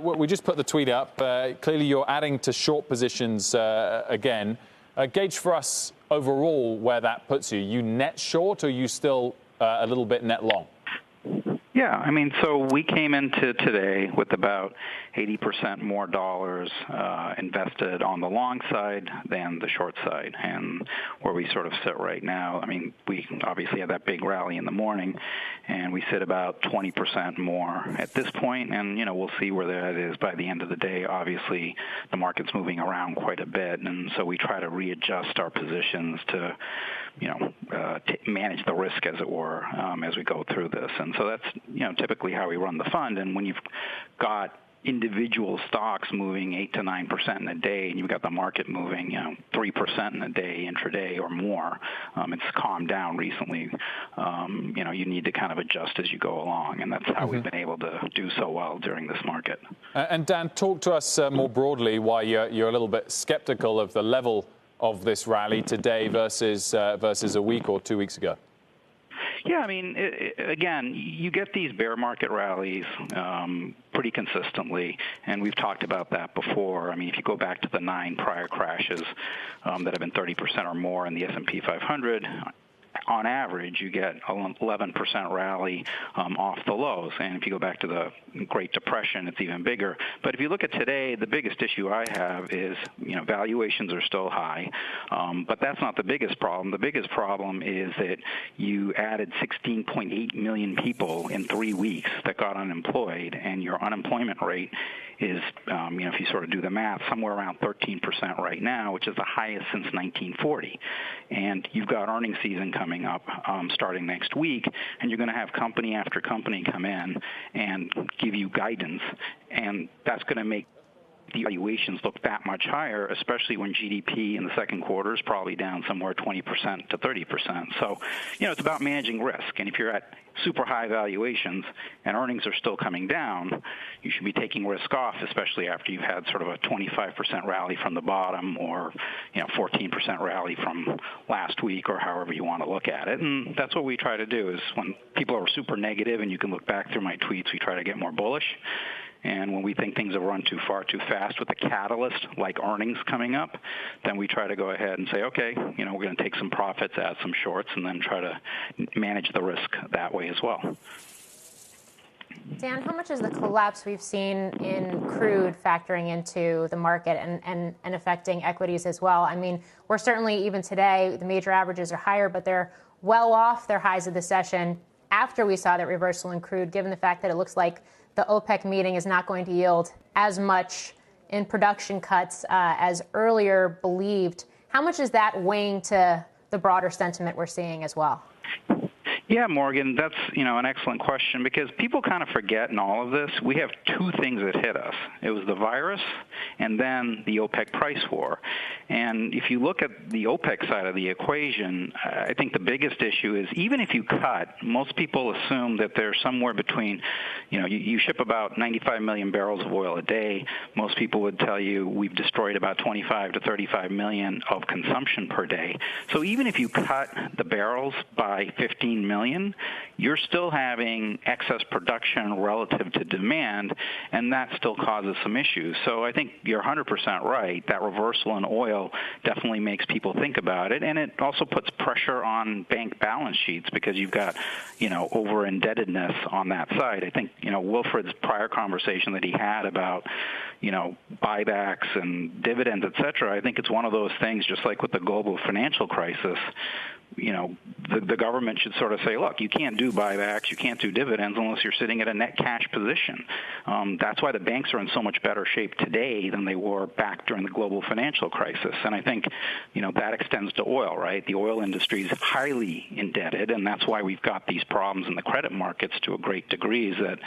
we just put the tweet up. Clearly, you're adding to short positions again. Gauge for us overall where that puts you. You net short, or you still a little bit net long? Yeah, I mean, so we came into today with about 80% more dollars invested on the long side than the short side. And where we sort of sit right now, I mean, we obviously had that big rally in the morning, and we sit about 20% more at this point. And, you know, we'll see where that is by the end of the day. Obviously, the market's moving around quite a bit, and so we try to readjust our positions to, manage the risk, as it were, as we go through this. And so that's, typically how we run the fund. And when you've got individual stocks moving 8 to 9% in a day, and you've got the market moving, 3% in a day, intraday or more, it's calmed down recently. You need to kind of adjust as you go along, and that's how we've been able to do so well during this market. And Dan, talk to us more broadly why you're a little bit skeptical of the level of this rally today versus a week or 2 weeks ago. Yeah, I mean, again, you get these bear market rallies pretty consistently, and we've talked about that before. I mean, if you go back to the 9 prior crashes that have been 30% or more in the S&P 500, on average, you get an 11% rally off the lows. And if you go back to the Great Depression, it's even bigger. But if you look at today, the biggest issue I have is, valuations are still high. But that's not the biggest problem. The biggest problem is that you added 16.8 million people in 3 weeks that got unemployed, and your unemployment rate is, if you sort of do the math, somewhere around 13% right now, which is the highest since 1940. And you've got earnings season coming up starting next week, and you're going to have company after company come in and give you guidance, and that's going to make the valuations look that much higher, especially when GDP in the second quarter is probably down somewhere 20% to 30%. So, it's about managing risk. And if you're at super high valuations and earnings are still coming down, you should be taking risk off, especially after you've had sort of a 25% rally from the bottom, or 14% rally from last week, or however you want to look at it. And that's what we try to do, is when people are super negative, and you can look back through my tweets, we try to get more bullish. And when we think things have run too far, too fast with a catalyst like earnings coming up, then we try to go ahead and say, okay, we're going to take some profits, add some shorts, and then try to manage the risk that way as well. Dan, how much is the collapse we've seen in crude factoring into the market and affecting equities as well? I mean, we're certainly, even today, the major averages are higher, but they're well off their highs of the session after we saw that reversal in crude, given the fact that it looks like the OPEC meeting is not going to yield as much in production cuts as earlier believed. How much is that weighing to the broader sentiment we're seeing as well? Yeah, Morgan, that's an excellent question, because people kind of forget in all of this, we have 2 things that hit us. It was the virus and then the OPEC price war. And if you look at the OPEC side of the equation, I think the biggest issue is, even if you cut, most people assume that they're somewhere between, you ship about 95 million barrels of oil a day. Most people would tell you we've destroyed about 25 to 35 million of consumption per day. So even if you cut the barrels by 15 million, you're still having excess production relative to demand, and that still causes some issues. So I think you're 100% right. That reversal in oil definitely makes people think about it, and it also puts pressure on bank balance sheets, because you've got, over-indebtedness on that side. I think, Wilfred's prior conversation that he had about, buybacks and dividends, et cetera, I think it's one of those things, just like with the global financial crisis, the government should sort of say, look, you can't do buybacks, you can't do dividends unless you're sitting at a net cash position. That's why the banks are in so much better shape today than they were back during the global financial crisis. And I think, that extends to oil, right? The oil industry is highly indebted, and that's why we've got these problems in the credit markets to a great degree, is that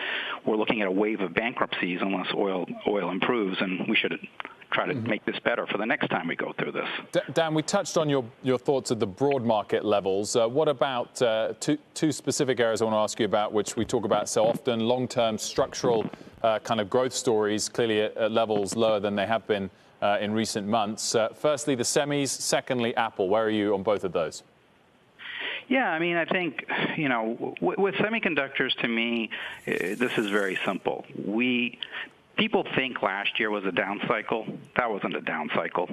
we're looking at a wave of bankruptcies unless oil improves, and we should try to make this better for the next time we go through this. Dan, we touched on your thoughts at the broad market levels. What about two specific areas I want to ask you about, which we talk about so often, long-term structural kind of growth stories, clearly at levels lower than they have been in recent months. Firstly, the semis. Secondly, Apple. Where are you on both of those? Yeah, I mean, I think, with semiconductors, to me, this is very simple. people think last year was a down cycle. That wasn't a down cycle.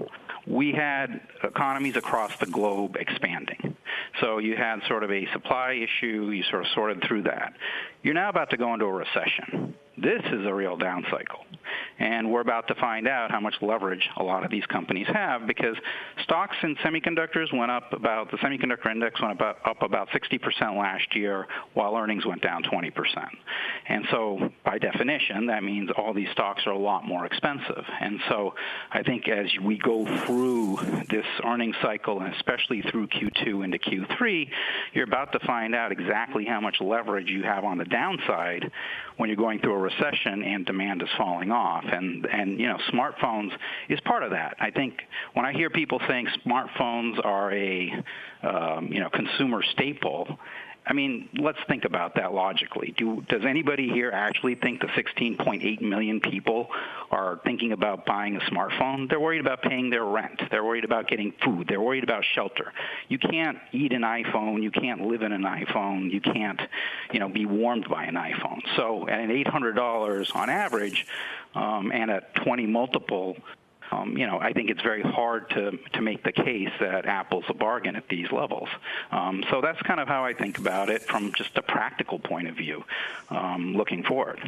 We had economies across the globe expanding. So you had sort of a supply issue. You sort of sorted through that. You're now about to go into a recession. This is a real down cycle. And we're about to find out how much leverage a lot of these companies have, because stocks in semiconductors went up about, the semiconductor index went up about 60% last year, while earnings went down 20%. And so by definition, that means all these stocks are a lot more expensive. And so I think as we go through this earnings cycle, and especially through Q2 into Q3, you're about to find out exactly how much leverage you have on the downside when you're going through a recession and demand is falling off. And you know, smartphones is part of that. I think when I hear people saying smartphones are a consumer staple, I mean, let's think about that logically. Does anybody here actually think the 16.8 million people are thinking about buying a smartphone? They're worried about paying their rent. They're worried about getting food. They're worried about shelter. You can't eat an iPhone. You can't live in an iPhone. You can't, be warmed by an iPhone. So at an $800 on average, and at 20 multiple, I think it's very hard to make the case that Apple's a bargain at these levels. So that's kind of how I think about it from just a practical point of view, looking forward.